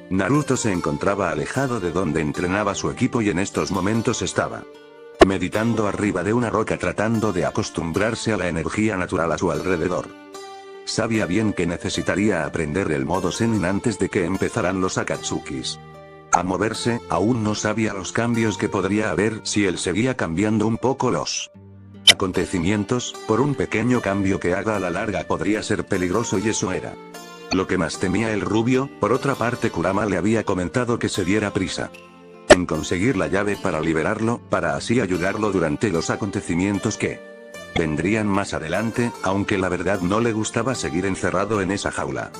Naruto se encontraba alejado de donde entrenaba su equipo y en estos momentos estaba meditando arriba de una roca tratando de acostumbrarse a la energía natural a su alrededor. Sabía bien que necesitaría aprender el modo Zenin antes de que empezaran los Akatsukis a moverse, aún no sabía los cambios que podría haber si él seguía cambiando un poco los acontecimientos, por un pequeño cambio que haga a la larga podría ser peligroso y eso era lo que más temía el rubio. Por otra parte, Kurama le había comentado que se diera prisa en conseguir la llave para liberarlo, para así ayudarlo durante los acontecimientos que vendrían más adelante, aunque la verdad no le gustaba seguir encerrado en esa jaula.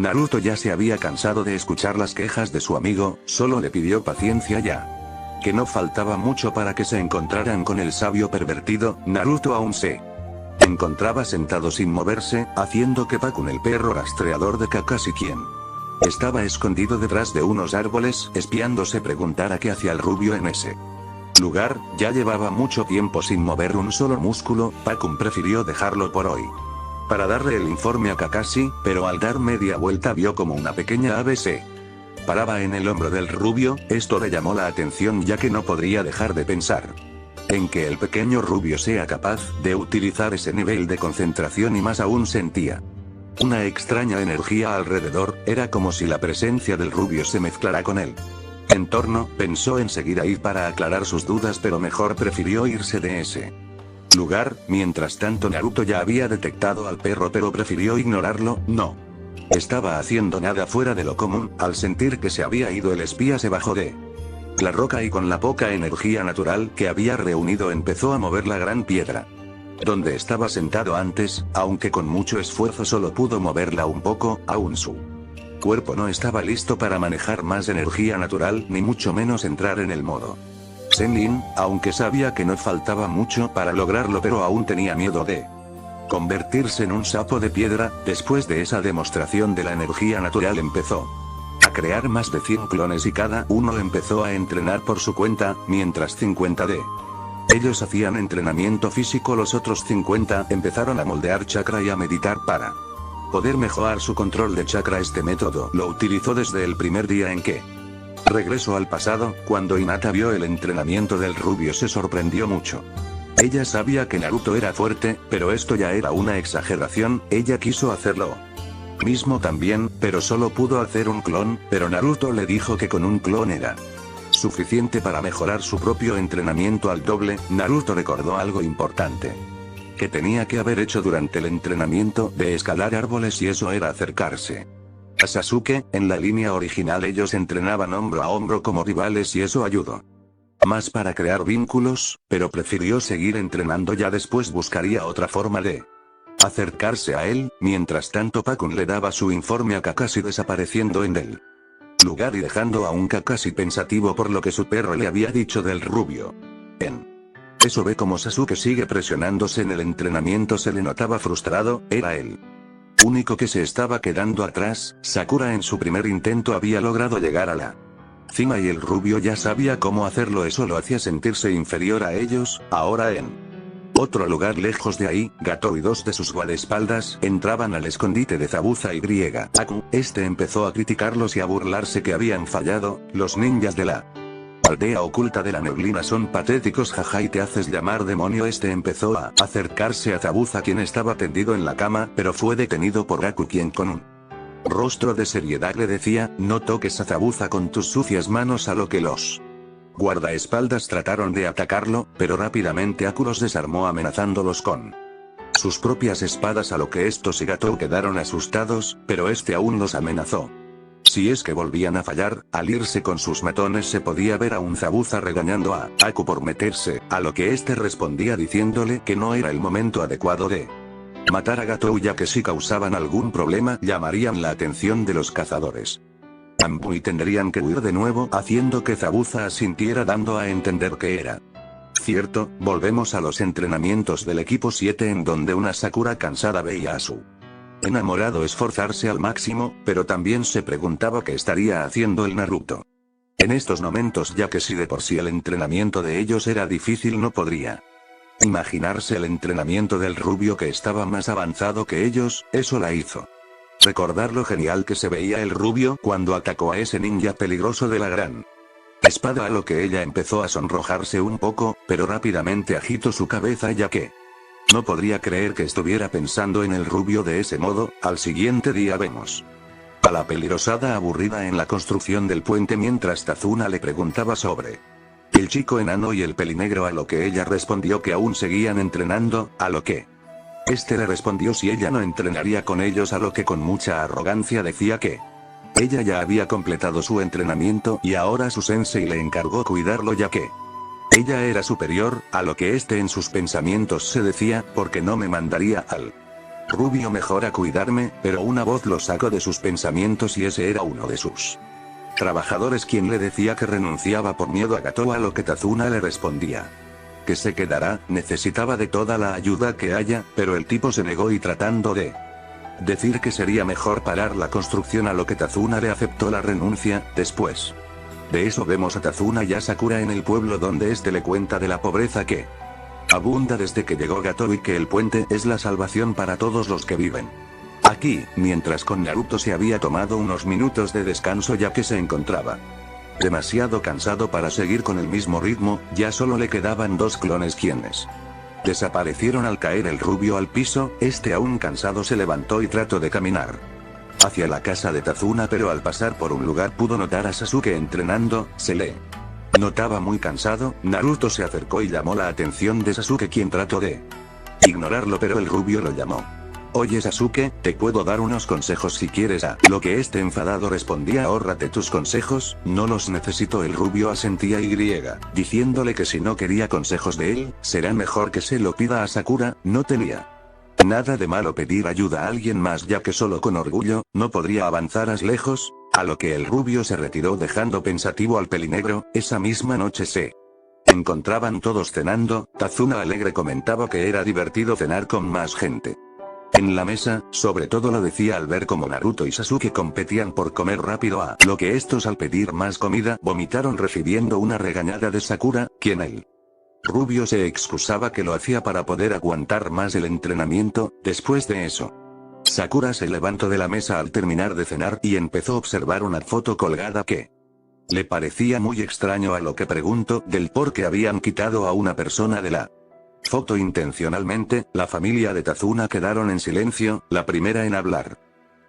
Naruto ya se había cansado de escuchar las quejas de su amigo, solo le pidió paciencia ya que no faltaba mucho para que se encontraran con el sabio pervertido. Naruto aún se encontraba sentado sin moverse, haciendo que Pakun, el perro rastreador de Kakashi, quien estaba escondido detrás de unos árboles, espiando, se preguntara qué hacía el rubio en ese lugar. Ya llevaba mucho tiempo sin mover un solo músculo. Pakun prefirió dejarlo por hoy para darle el informe a Kakashi, pero al dar media vuelta vio como una pequeña ave se paraba en el hombro del rubio. Esto le llamó la atención, ya que no podría dejar de pensar en que el pequeño rubio sea capaz de utilizar ese nivel de concentración, y más aún sentía una extraña energía alrededor. Era como si la presencia del rubio se mezclara con él entorno. Pensó en seguir ahí para aclarar sus dudas, pero mejor prefirió irse de ese lugar. Mientras tanto, Naruto ya había detectado al perro, pero prefirió ignorarlo. No estaba haciendo nada fuera de lo común. Al sentir que se había ido el espía, se bajó de la roca y con la poca energía natural que había reunido empezó a mover la gran piedra donde estaba sentado antes, aunque con mucho esfuerzo solo pudo moverla un poco. Aún su cuerpo no estaba listo para manejar más energía natural, ni mucho menos entrar en el modo Zenin, aunque sabía que no faltaba mucho para lograrlo, pero aún tenía miedo de convertirse en un sapo de piedra. Después de esa demostración de la energía natural empezó a crear más de 100 clones y cada uno empezó a entrenar por su cuenta. Mientras 50 de ellos hacían entrenamiento físico, los otros 50 empezaron a moldear chakra y a meditar para poder mejorar su control de chakra. Este método lo utilizó desde el primer día en que regresó al pasado. Cuando Hinata vio el entrenamiento del rubio, se sorprendió mucho. Ella sabía que Naruto era fuerte, pero esto ya era una exageración. Ella quiso hacerlo mismo también, pero solo pudo hacer un clon, pero Naruto le dijo que con un clon era suficiente para mejorar su propio entrenamiento al doble. Naruto recordó algo importante que tenía que haber hecho durante el entrenamiento de escalar árboles, y eso era acercarse a Sasuke. En la línea original ellos entrenaban hombro a hombro como rivales y eso ayudó más para crear vínculos, pero prefirió seguir entrenando. Ya después buscaría otra forma de acercarse a él. Mientras tanto, Pakun le daba su informe a Kakashi, desapareciendo en el lugar y dejando a un Kakashi pensativo por lo que su perro le había dicho del rubio. En eso ve como Sasuke sigue presionándose en el entrenamiento. Se le notaba frustrado, era el único que se estaba quedando atrás. Sakura en su primer intento había logrado llegar a la cima y el rubio ya sabía cómo hacerlo. Eso lo hacía sentirse inferior a ellos. Ahora en otro lugar lejos de ahí, Gatou y dos de sus guardaespaldas entraban al escondite de Zabuza y Aku. Este empezó a criticarlos y a burlarse que habían fallado. Los ninjas de la aldea oculta de la neblina son patéticos, jaja, y te haces llamar demonio. Este empezó a acercarse a Zabuza, quien estaba tendido en la cama, pero fue detenido por Aku, quien con un rostro de seriedad le decía: no toques a Zabuza con tus sucias manos. A lo que los guardaespaldas trataron de atacarlo, pero rápidamente Aku los desarmó amenazándolos con sus propias espadas, a lo que estos y Gatou quedaron asustados, pero este aún los amenazó. Si es que volvían a fallar, al irse con sus matones se podía ver a un Zabuza regañando a Aku por meterse, a lo que este respondía diciéndole que no era el momento adecuado de matar a Gatou, ya que si causaban algún problema llamarían la atención de los cazadores Bambú y tendrían que huir de nuevo, haciendo que Zabuza asintiera, dando a entender que era cierto. Volvemos a los entrenamientos del equipo 7, en donde una Sakura cansada veía a su enamorado esforzarse al máximo, pero también se preguntaba qué estaría haciendo el Naruto en estos momentos, ya que si de por sí el entrenamiento de ellos era difícil, no podría imaginarse el entrenamiento del rubio, que estaba más avanzado que ellos. Eso la hizo Recordar lo genial que se veía el rubio cuando atacó a ese ninja peligroso de la gran espada, a lo que ella empezó a sonrojarse un poco, pero rápidamente agitó su cabeza ya que no podría creer que estuviera pensando en el rubio de ese modo. Al siguiente día vemos a la pelirrosada aburrida en la construcción del puente mientras Tazuna le preguntaba sobre el chico enano y el pelinegro, a lo que ella respondió que aún seguían entrenando, a lo que este le respondió si ella no entrenaría con ellos, a lo que con mucha arrogancia decía que ella ya había completado su entrenamiento y ahora su sensei le encargó cuidarlo ya que ella era superior, a lo que este en sus pensamientos se decía, porque no me mandaría al rubio mejor a cuidarme, pero una voz lo sacó de sus pensamientos y ese era uno de sus trabajadores quien le decía que renunciaba por miedo a Gatou, a lo que Tazuna le respondía que se quedará, necesitaba de toda la ayuda que haya, pero el tipo se negó y tratando de decir que sería mejor parar la construcción, a lo que Tazuna le aceptó la renuncia. Después de eso vemos a Tazuna y a Sakura en el pueblo donde este le cuenta de la pobreza que abunda desde que llegó Gatou y que el puente es la salvación para todos los que viven aquí, mientras con Naruto se había tomado unos minutos de descanso ya que se encontraba demasiado cansado para seguir con el mismo ritmo. Ya solo le quedaban dos clones quienes desaparecieron al caer el rubio al piso. Este aún cansado se levantó y trató de caminar hacia la casa de Tazuna, pero al pasar por un lugar pudo notar a Sasuke entrenando. Se le notaba muy cansado. Naruto se acercó y llamó la atención de Sasuke, quien trató de ignorarlo, pero el rubio lo llamó. Oye Sasuke, te puedo dar unos consejos si quieres, a lo que este enfadado respondía: ahórrate tus consejos, no los necesito. El rubio asentía diciéndole que si no quería consejos de él, será mejor que se lo pida a Sakura. No tenía nada de malo pedir ayuda a alguien más ya que solo con orgullo, no podría avanzar más lejos, a lo que el rubio se retiró dejando pensativo al pelinegro. Esa misma noche se encontraban todos cenando. Tazuna alegre comentaba que era divertido cenar con más gente en la mesa, sobre todo lo decía al ver cómo Naruto y Sasuke competían por comer rápido, a lo que estos al pedir más comida vomitaron recibiendo una regañada de Sakura, quien el rubio se excusaba que lo hacía para poder aguantar más el entrenamiento. Después de eso, Sakura se levantó de la mesa al terminar de cenar y empezó a observar una foto colgada que le parecía muy extraño, a lo que preguntó del por qué habían quitado a una persona de la foto intencionalmente. La familia de Tazuna quedaron en silencio. La primera en hablar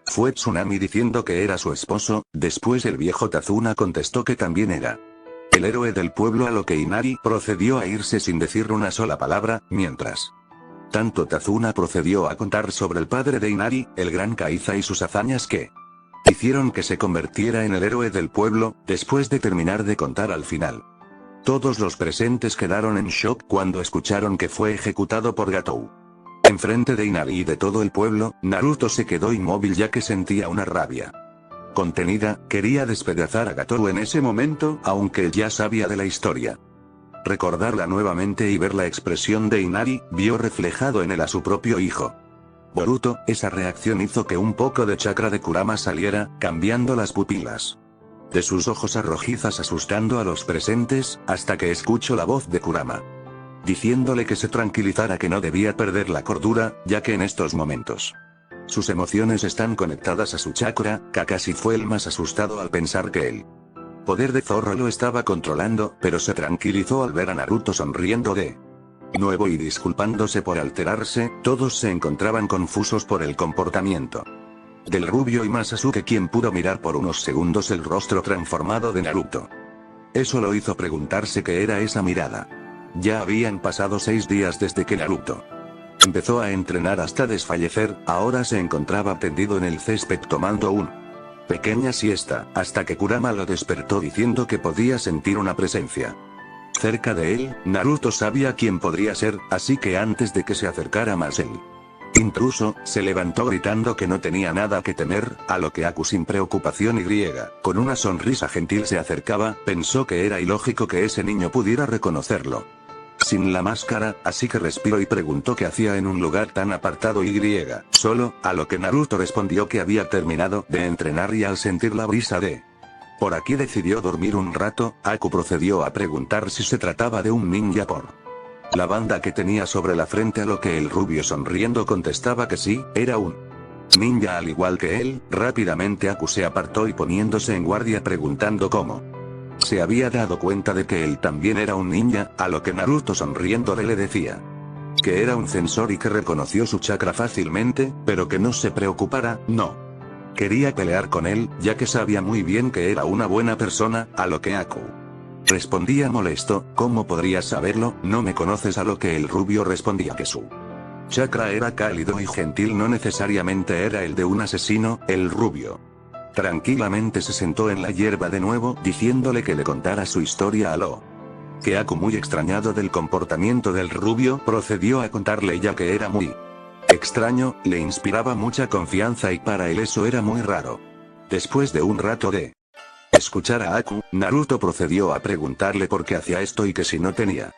fue Tsunami diciendo que era su esposo. Después el viejo Tazuna contestó que también era el héroe del pueblo, a lo que Inari procedió a irse sin decir una sola palabra. Mientras tanto Tazuna procedió a contar sobre el padre de Inari, el gran Kaiza, y sus hazañas que hicieron que se convirtiera en el héroe del pueblo. Después de terminar de contar, al final todos los presentes quedaron en shock cuando escucharon que fue ejecutado por Gatou. Enfrente de Inari y de todo el pueblo, Naruto se quedó inmóvil ya que sentía una rabia contenida. Quería despedazar a Gatou en ese momento, aunque ya sabía de la historia. Recordarla nuevamente y ver la expresión de Inari, vio reflejado en él a su propio hijo Boruto. Esa reacción hizo que un poco de chakra de Kurama saliera, cambiando las pupilas de sus ojos a rojizas, asustando a los presentes, hasta que escuchó la voz de Kurama diciéndole que se tranquilizara, que no debía perder la cordura, ya que en estos momentos sus emociones están conectadas a su chakra. Kakashi fue el más asustado al pensar que el poder de Zorro lo estaba controlando, pero se tranquilizó al ver a Naruto sonriendo de nuevo y disculpándose por alterarse. Todos se encontraban confusos por el comportamiento del rubio y más Sasuke, quien pudo mirar por unos segundos el rostro transformado de Naruto. Eso lo hizo preguntarse qué era esa mirada. Ya habían pasado 6 días desde que Naruto empezó a entrenar hasta desfallecer. Ahora se encontraba tendido en el césped tomando una pequeña siesta, hasta que Kurama lo despertó diciendo que podía sentir una presencia cerca de él. Naruto sabía quién podría ser, así que antes de que se acercara más el intruso, se levantó gritando que no tenía nada que temer, a lo que Aku, sin preocupación y con una sonrisa gentil, se acercaba. Pensó que era ilógico que ese niño pudiera reconocerlo sin la máscara, así que respiró y preguntó qué hacía en un lugar tan apartado solo, a lo que Naruto respondió que había terminado de entrenar y al sentir la brisa de por aquí decidió dormir un rato. Aku procedió a preguntar si se trataba de un ninja por la banda que tenía sobre la frente, a lo que el rubio sonriendo contestaba que sí, era un Ninja al igual que él, rápidamente Aku se apartó y poniéndose en guardia preguntando cómo se había dado cuenta de que él también era un ninja, a lo que Naruto sonriéndole le decía que era un censor y que reconoció su chakra fácilmente, pero que no se preocupara, no quería pelear con él, ya que sabía muy bien que era una buena persona, a lo que Aku respondía molesto, ¿cómo podrías saberlo? No me conoces, a lo que el rubio respondía que su chakra era cálido y gentil, no necesariamente era el de un asesino. El rubio tranquilamente se sentó en la hierba de nuevo, diciéndole que le contara su historia a lo que Aku, muy extrañado del comportamiento del rubio, procedió a contarle, ya que era muy extraño, le inspiraba mucha confianza y para él eso era muy raro. Después de un rato de escuchar a Aku, Naruto procedió a preguntarle por qué hacía esto y que si no tenía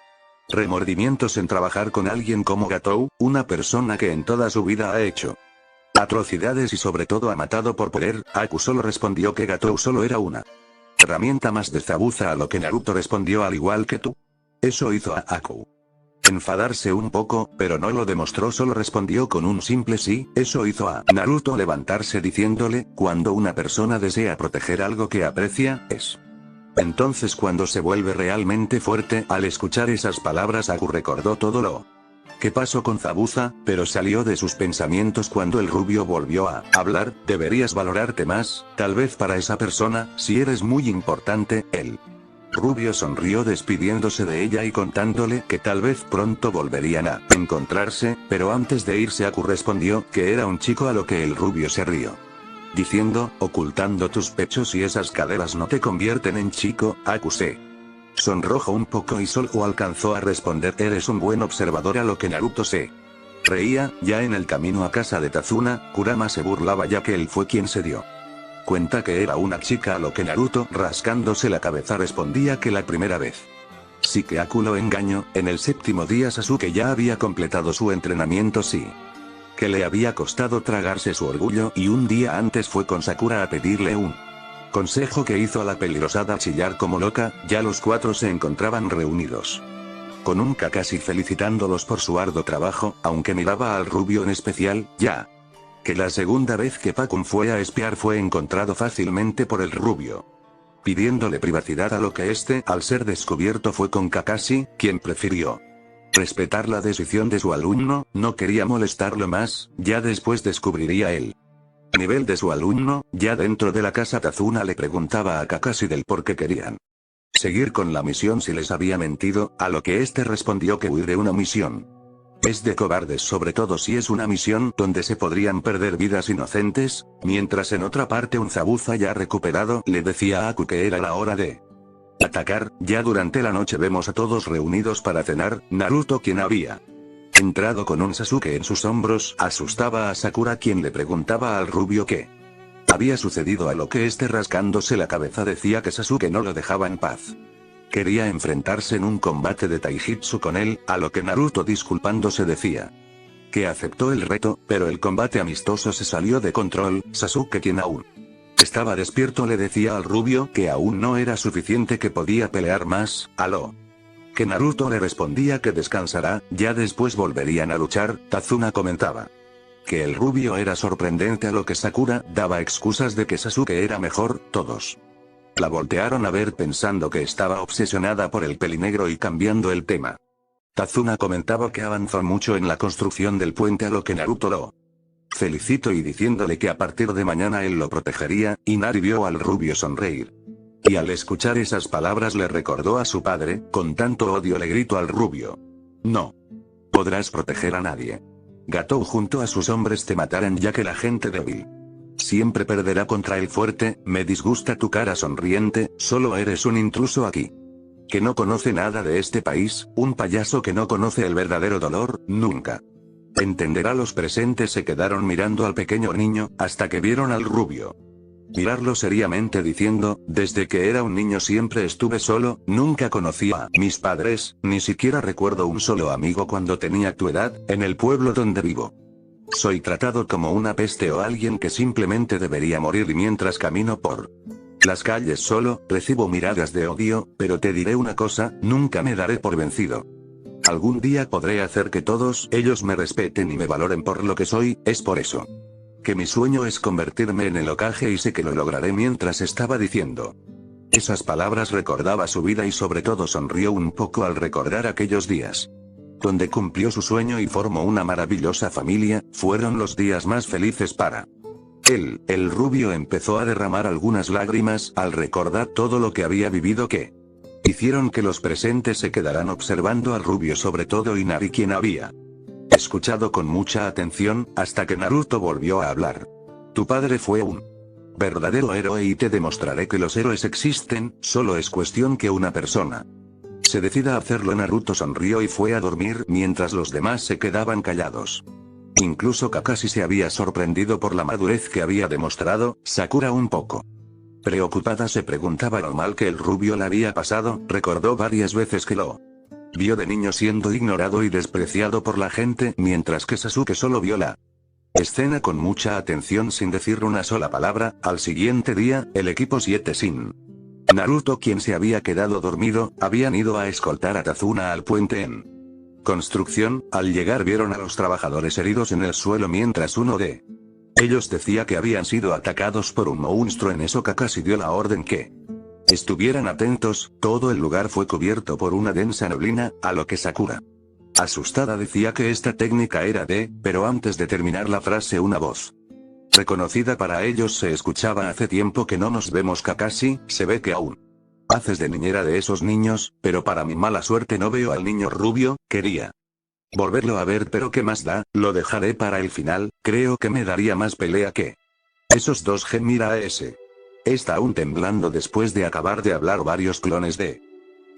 remordimientos en trabajar con alguien como Gatou, una persona que en toda su vida ha hecho atrocidades y sobre todo ha matado por poder. Aku solo respondió que Gatou solo era una herramienta más de Zabuza, a lo que Naruto respondió al igual que tú. Eso hizo a Aku enfadarse un poco, pero no lo demostró, solo respondió con un simple sí. Eso hizo a Naruto levantarse diciéndole, cuando una persona desea proteger algo que aprecia, es entonces cuando se vuelve realmente fuerte. Al escuchar esas palabras, Aku recordó todo lo que pasó con Zabuza, pero salió de sus pensamientos cuando el rubio volvió a hablar. Deberías valorarte más, tal vez para esa persona, si eres muy importante. El rubio sonrió despidiéndose de ella y contándole que tal vez pronto volverían a encontrarse, pero antes de irse Aku respondió que era un chico, a lo que el rubio se rió diciendo, ocultando tus pechos y esas caderas no te convierten en chico. Aku se sonrojó un poco y solo alcanzó a responder, eres un buen observador, a lo que Naruto se reía. Ya en el camino a casa de Tazuna, Kurama se burlaba ya que él fue quien se dio cuenta que era una chica, a lo que Naruto, rascándose la cabeza, respondía que la primera vez sí que Aku lo engañó. En el séptimo día Sasuke ya había completado su entrenamiento, sí que le había costado tragarse su orgullo, y un día antes fue con Sakura a pedirle un consejo que hizo a la peligrosada chillar como loca. Ya los cuatro se encontraban reunidos con un Kakashi felicitándolos por su arduo trabajo, aunque miraba al rubio en especial, ya que la segunda vez que Pakun fue a espiar fue encontrado fácilmente por el rubio, pidiéndole privacidad, a lo que este, al ser descubierto, fue con Kakashi, quien prefirió respetar la decisión de su alumno, no quería molestarlo más. Ya después descubriría el nivel de su alumno. Ya dentro de la casa, Tazuna le preguntaba a Kakashi del por qué querían seguir con la misión si les había mentido, a lo que este respondió que huir de una misión es de cobardes, sobre todo si es una misión donde se podrían perder vidas inocentes. Mientras en otra parte un Zabuza ya recuperado le decía a Aku que era la hora de atacar. Ya durante la noche vemos a todos reunidos para cenar. Naruto, quien había entrado con un Sasuke en sus hombros, asustaba a Sakura, quien le preguntaba al rubio qué había sucedido, a lo que este, rascándose la cabeza, decía que Sasuke no lo dejaba en paz. Quería enfrentarse en un combate de taijutsu con él, a lo que Naruto, disculpándose, decía que aceptó el reto, pero el combate amistoso se salió de control. Sasuke, quien aún estaba despierto, le decía al rubio que aún no era suficiente, que podía pelear más, a lo que Naruto le respondía que descansará, ya después volverían a luchar. Tazuna comentaba que el rubio era sorprendente, a lo que Sakura daba excusas de que Sasuke era mejor. Todos la voltearon a ver pensando que estaba obsesionada por el pelinegro y cambiando el tema. Tazuna comentaba que avanzó mucho en la construcción del puente, a lo que Naruto lo felicitó y diciéndole que a partir de mañana él lo protegería, y Nari vio al rubio sonreír. Y al escuchar esas palabras le recordó a su padre, con tanto odio le gritó al rubio: no podrás proteger a nadie. Gatou junto a sus hombres te matarán, ya que la gente débil siempre perderá contra el fuerte. Me disgusta tu cara sonriente, solo eres un intruso aquí que no conoce nada de este país, un payaso que no conoce el verdadero dolor, nunca entenderá. Los presentes se quedaron mirando al pequeño niño, hasta que vieron al rubio mirarlo seriamente diciendo, desde que era un niño siempre estuve solo, nunca conocí a mis padres, ni siquiera recuerdo un solo amigo cuando tenía tu edad. En el pueblo donde vivo soy tratado como una peste o alguien que simplemente debería morir, y mientras camino por las calles solo, recibo miradas de odio, pero te diré una cosa, nunca me daré por vencido. Algún día podré hacer que todos ellos me respeten y me valoren por lo que soy. Es por eso que mi sueño es convertirme en el Hokage y sé que lo lograré. Mientras estaba diciendo esas palabras recordaba su vida y sobre todo sonrió un poco al recordar aquellos días donde cumplió su sueño y formó una maravillosa familia. Fueron los días más felices para él. El rubio empezó a derramar algunas lágrimas al recordar todo lo que había vivido que hicieron que los presentes se quedaran observando al rubio, sobre todo Inari, quien había escuchado con mucha atención, hasta que Naruto volvió a hablar. Tu padre fue un verdadero héroe y te demostraré que los héroes existen, solo es cuestión que una persona se decida a hacerlo. Naruto sonrió y fue a dormir mientras los demás se quedaban callados. Incluso Kakashi se había sorprendido por la madurez que había demostrado. Sakura, un poco preocupada, se preguntaba lo mal que el rubio le había pasado. Recordó varias veces que lo vio de niño siendo ignorado y despreciado por la gente, mientras que Sasuke solo vio la escena con mucha atención sin decir una sola palabra. Al siguiente día, el equipo 7 sin Naruto, quien se había quedado dormido, habían ido a escoltar a Tazuna al puente en construcción. Al llegar vieron a los trabajadores heridos en el suelo mientras uno de ellos decía que habían sido atacados por un monstruo. En eso Kakashi dio la orden que estuvieran atentos. Todo el lugar fue cubierto por una densa neblina, a lo que Sakura, asustada, decía que esta técnica era pero antes de terminar la frase una voz reconocida para ellos se escuchaba: hace tiempo que no nos vemos, Kakashi, se ve que aún haces de niñera de esos niños, pero para mi mala suerte no veo al niño rubio. Quería volverlo a ver, pero qué más da, lo dejaré para el final. Creo que me daría más pelea que esos dos. Mira a ese. Está aún temblando. Después de acabar de hablar, varios clones de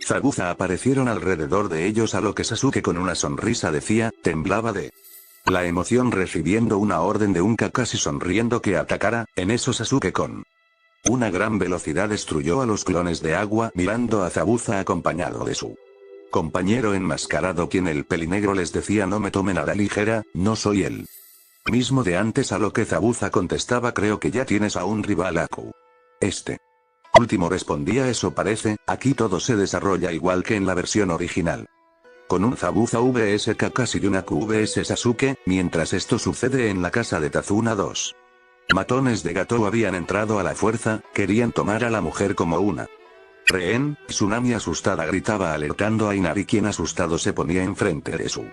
Zabuza aparecieron alrededor de ellos, a lo que Sasuke con una sonrisa decía, temblaba de la emoción recibiendo una orden de un Kakashi sonriendo que atacara. En eso Sasuke con una gran velocidad destruyó a los clones de agua, mirando a Zabuza acompañado de su compañero enmascarado, quien el pelinegro les decía: no me tomen a la ligera, no soy el mismo de antes, a lo que Zabuza contestaba: creo que ya tienes a un rival, Aku. Este último respondía: eso parece, aquí todo se desarrolla igual que en la versión original. Con un Zabuza vs Kakashi y un Aku vs Sasuke. Mientras esto sucede en la casa de Tazuna, dos matones de gato habían entrado a la fuerza, querían tomar a la mujer como una rehén. Tsunami asustada gritaba alertando a Inari, quien asustado se ponía enfrente de su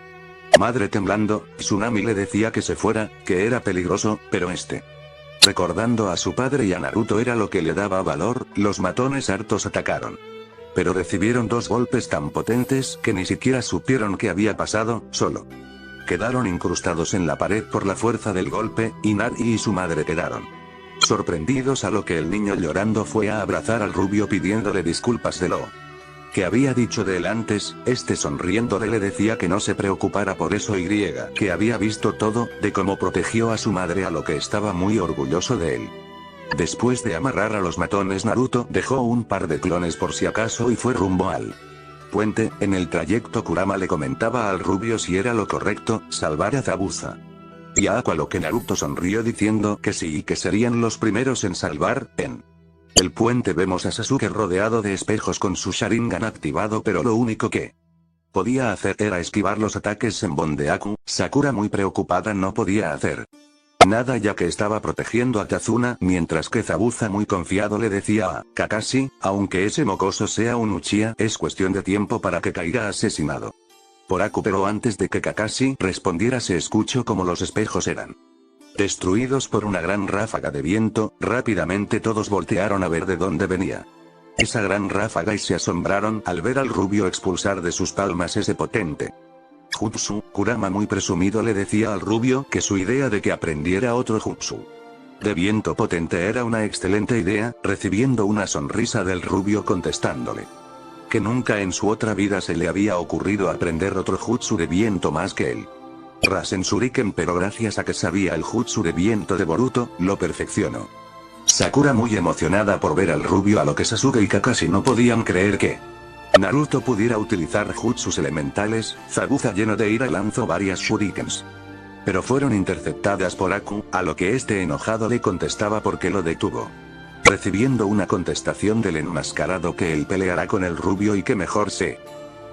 madre temblando. Tsunami le decía que se fuera, que era peligroso, pero recordando a su padre y a Naruto era lo que le daba valor. Los matones hartos atacaron, pero recibieron dos golpes tan potentes que ni siquiera supieron qué había pasado, solo quedaron incrustados en la pared por la fuerza del golpe. Inari y su madre quedaron sorprendidos, a lo que el niño llorando fue a abrazar al rubio pidiéndole disculpas de lo que había dicho de él antes. Sonriéndole le decía que no se preocupara por eso y que había visto todo, de cómo protegió a su madre, a lo que estaba muy orgulloso de él. Después de amarrar a los matones, Naruto dejó un par de clones por si acaso y fue rumbo al puente. En el trayecto Kurama le comentaba al rubio si era lo correcto salvar a Zabuza y a Aku, a lo que Naruto sonrió diciendo que sí y que serían los primeros en salvar. En el puente vemos a Sasuke rodeado de espejos con su Sharingan activado, pero lo único que podía hacer era esquivar los ataques en Bon de Aku. Sakura, muy preocupada, no podía hacer nada ya que estaba protegiendo a Tazuna, mientras que Zabuza muy confiado le decía a Kakashi: aunque ese mocoso sea un Uchiha, es cuestión de tiempo para que caiga asesinado por Aku. Pero antes de que Kakashi respondiera se escuchó como los espejos eran destruidos por una gran ráfaga de viento. Rápidamente todos voltearon a ver de dónde venía esa gran ráfaga y se asombraron al ver al rubio expulsar de sus palmas ese potente jutsu. Kurama muy presumido le decía al rubio que su idea de que aprendiera otro jutsu de viento potente era una excelente idea, recibiendo una sonrisa del rubio contestándole que nunca en su otra vida se le había ocurrido aprender otro jutsu de viento más que el Rasen Shuriken, pero gracias a que sabía el jutsu de viento de Boruto, lo perfeccionó. Sakura muy emocionada por ver al rubio, a lo que Sasuke y Kakashi no podían creer que Naruto pudiera utilizar jutsus elementales. Zabuza, lleno de ira, lanzó varias shurikens, pero fueron interceptadas por Aku, a lo que enojado le contestaba por qué lo detuvo. Recibiendo una contestación del enmascarado que él peleará con el rubio y que mejor se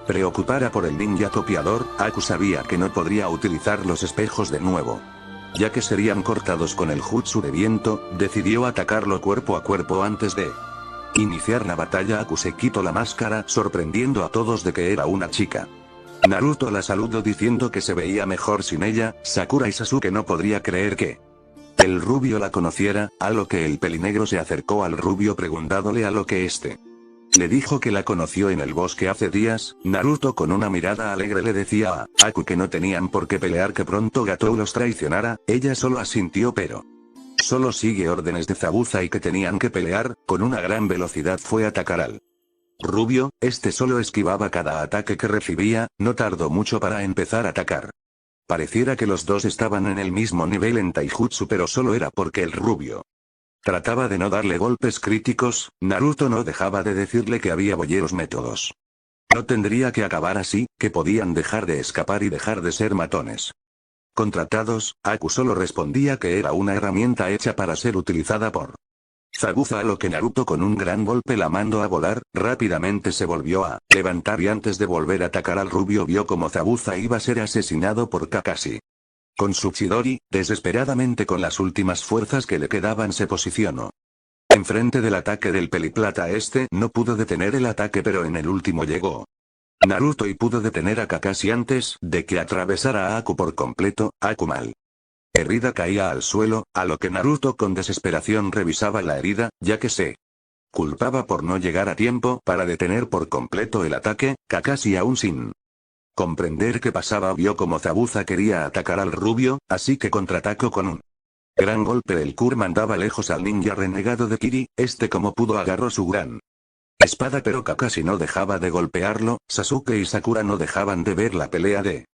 preocupara por el ninja copiador. Aku sabía que no podría utilizar los espejos de nuevo, ya que serían cortados con el jutsu de viento, decidió atacarlo cuerpo a cuerpo antes de iniciar la batalla. Aku se quitó la máscara, sorprendiendo a todos de que era una chica. Naruto la saludó diciendo que se veía mejor sin ella. Sakura y Sasuke no podría creer que el rubio la conociera, a lo que el pelinegro se acercó al rubio preguntándole a lo que este le dijo que la conoció en el bosque hace días. Naruto con una mirada alegre le decía a Aku que no tenían por qué pelear, que pronto Gatou los traicionara. Ella solo asintió, pero solo sigue órdenes de Zabuza y que tenían que pelear. Con una gran velocidad fue a atacar al rubio, este solo esquivaba cada ataque que recibía, no tardó mucho para empezar a atacar. Pareciera que los dos estaban en el mismo nivel en taijutsu, pero solo era porque el rubio trataba de no darle golpes críticos. Naruto no dejaba de decirle que había boyeros métodos. No tendría que acabar así, que podían dejar de escapar y dejar de ser matones contratados. Aku solo respondía que era una herramienta hecha para ser utilizada por Zabuza, a lo que Naruto con un gran golpe la mandó a volar. Rápidamente se volvió a levantar y antes de volver a atacar al rubio vio como Zabuza iba a ser asesinado por Kakashi. Con su Chidori, desesperadamente con las últimas fuerzas que le quedaban se posicionó enfrente del ataque del peliplata. Este no pudo detener el ataque, pero en el último llegó Naruto y pudo detener a Kakashi antes de que atravesara a Aku por completo. Aku mal herida caía al suelo, a lo que Naruto con desesperación revisaba la herida, ya que se culpaba por no llegar a tiempo para detener por completo el ataque. Kakashi, aún sin comprender qué pasaba, vio como Zabuza quería atacar al rubio, así que contraatacó con un gran golpe. El Kur mandaba lejos al ninja renegado de Kiri, este como pudo agarró su gran espada, pero Kakashi no dejaba de golpearlo. Sasuke y Sakura no dejaban de ver la pelea de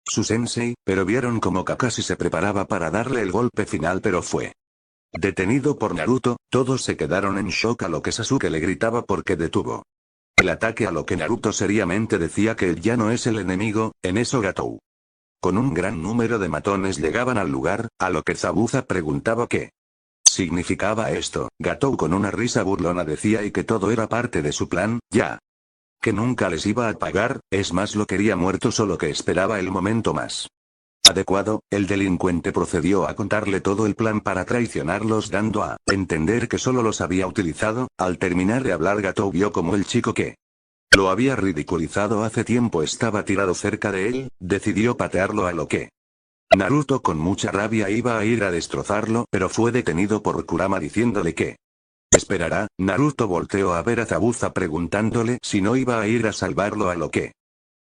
su sensei, pero vieron como Kakashi se preparaba para darle el golpe final, pero fue detenido por Naruto. Todos se quedaron en shock, a lo que Sasuke le gritaba porque detuvo el ataque, a lo que Naruto seriamente decía que él ya no es el enemigo. En eso Gatou con un gran número de matones llegaban al lugar, a lo que Zabuza preguntaba qué significaba esto. Gatou con una risa burlona decía y que todo era parte de su plan, ya que nunca les iba a pagar, es más lo quería muerto, solo que esperaba el momento más adecuado. El delincuente procedió a contarle todo el plan para traicionarlos, dando a entender que solo los había utilizado. Al terminar de hablar, Gatou vio como el chico que lo había ridiculizado hace tiempo estaba tirado cerca de él. Decidió patearlo, a lo que Naruto con mucha rabia iba a ir a destrozarlo, pero fue detenido por Kurama diciéndole que esperará. Naruto volteó a ver a Zabuza preguntándole si no iba a ir a salvarlo, a lo que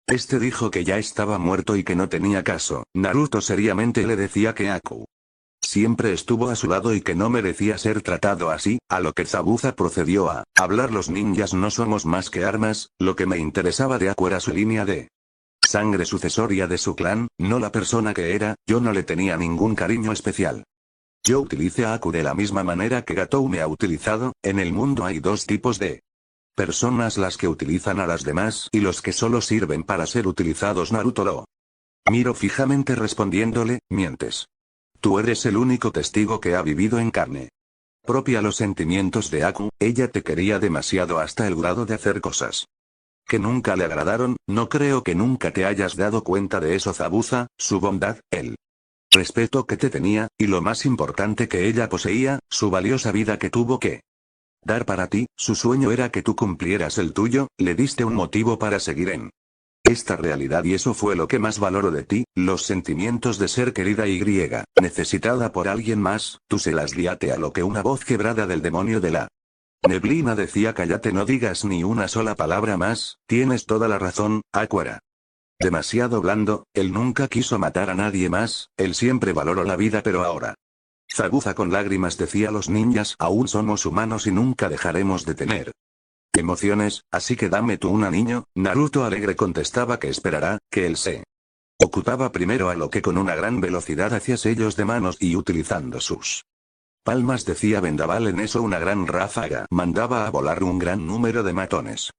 este dijo que ya estaba muerto y que no tenía caso. Naruto seriamente le decía que Aku siempre estuvo a su lado y que no merecía ser tratado así, a lo que Zabuza procedió a hablar: los ninjas no somos más que armas, lo que me interesaba de Aku era su línea de sangre sucesoria de su clan, no la persona que era. Yo no le tenía ningún cariño especial. Yo utilicé a Aku de la misma manera que Gatou me ha utilizado. En el mundo hay dos tipos de personas: las que utilizan a las demás y los que solo sirven para ser utilizados. Naruto lo miró fijamente respondiéndole: mientes. Tú eres el único testigo que ha vivido en carne propia los sentimientos de Aku. Ella te quería demasiado hasta el grado de hacer cosas que nunca le agradaron. No creo que nunca te hayas dado cuenta de eso, Zabuza. Su bondad, el respeto que te tenía, y lo más importante que ella poseía, su valiosa vida que tuvo que dar para ti. Su sueño era que tú cumplieras el tuyo. Le diste un motivo para seguir en esta realidad y eso fue lo que más valoro de ti, los sentimientos de ser querida y necesitada por alguien más. Tú se las diate, a lo que una voz quebrada del demonio de la neblina decía: cállate, no digas ni una sola palabra más. Tienes toda la razón, Aku era demasiado blando, él nunca quiso matar a nadie más, él siempre valoró la vida, pero ahora Zabuza con lágrimas decía: los ninjas aún somos humanos y nunca dejaremos de tener emociones, así que dame tú una, niño. Naruto alegre contestaba que esperará, que él se ocupaba primero, a lo que con una gran velocidad hacía sellos de manos y utilizando sus palmas decía vendaval. En eso una gran ráfaga mandaba a volar un gran número de matones,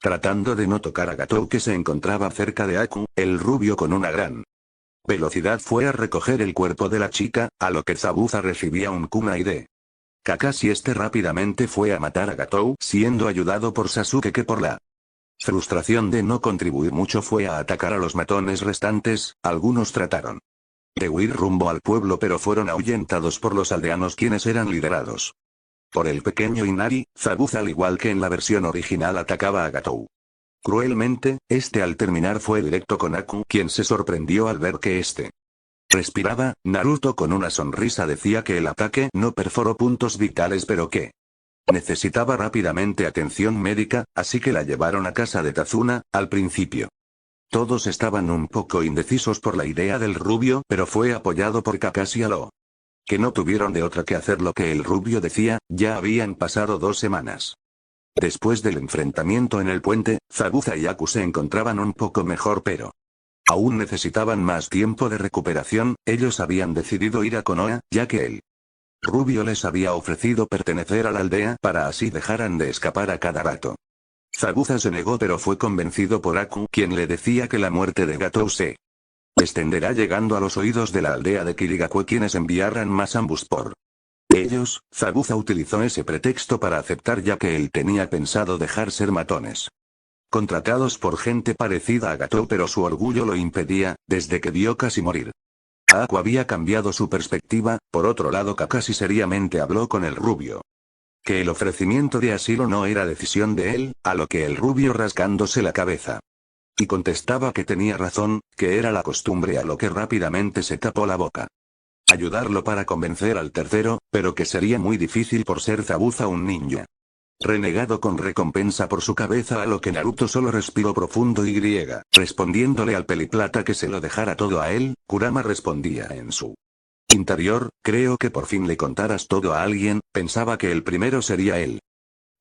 tratando de no tocar a Gatou que se encontraba cerca de Aku. El rubio con una gran velocidad fue a recoger el cuerpo de la chica, a lo que Zabuza recibía un kunai de Kakashi. Este rápidamente fue a matar a Gatou, siendo ayudado por Sasuke, que por la frustración de no contribuir mucho fue a atacar a los matones restantes. Algunos trataron de huir rumbo al pueblo, pero fueron ahuyentados por los aldeanos, quienes eran liderados por el pequeño Inari. Zabuza, al igual que en la versión original, atacaba a Gatou cruelmente. Al terminar fue directo con Aku, quien se sorprendió al ver que respiraba. Naruto con una sonrisa decía que el ataque no perforó puntos vitales, pero que necesitaba rápidamente atención médica, así que la llevaron a casa de Tazuna. Al principio todos estaban un poco indecisos por la idea del rubio, pero fue apoyado por Kakashi, a lo que no tuvieron de otra que hacer lo que el rubio decía. Ya habían pasado 2 semanas después del enfrentamiento en el puente. Zabuza y Aku se encontraban un poco mejor, pero aún necesitaban más tiempo de recuperación. Ellos habían decidido ir a Konoha, ya que el rubio les había ofrecido pertenecer a la aldea para así dejaran de escapar a cada rato. Zabuza se negó, pero fue convencido por Aku, quien le decía que la muerte de Gatou se extenderá, llegando a los oídos de la aldea de Kirigakue, quienes enviarán más ambos por ellos. Zabuza utilizó ese pretexto para aceptar, ya que él tenía pensado dejar ser matones contratados por gente parecida a Gatou, pero su orgullo lo impedía, desde que vio casi morir a Aku había cambiado su perspectiva. Por otro lado, Kakashi seriamente habló con el rubio que el ofrecimiento de asilo no era decisión de él, a lo que el rubio, rasgándose la cabeza, y contestaba que tenía razón, que era la costumbre, a lo que rápidamente se tapó la boca. Ayudarlo para convencer al tercero, pero que sería muy difícil por ser Zabuza un ninja renegado con recompensa por su cabeza, a lo que Naruto solo respiró profundo y respondiéndole al peliplata que se lo dejara todo a él. Kurama respondía en su interior: creo que por fin le contarás todo a alguien. Pensaba que el primero sería el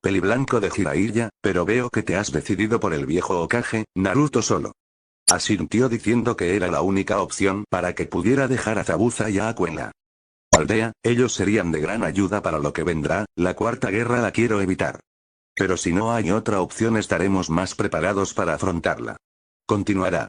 peliblanco de Jiraiya, pero veo que te has decidido por el viejo Hokage. Naruto solo asintió, diciendo que era la única opción para que pudiera dejar a Zabuza y a Aku en la aldea. Ellos serían de gran ayuda para lo que vendrá. La cuarta guerra la quiero evitar, pero si no hay otra opción estaremos más preparados para afrontarla. Continuará.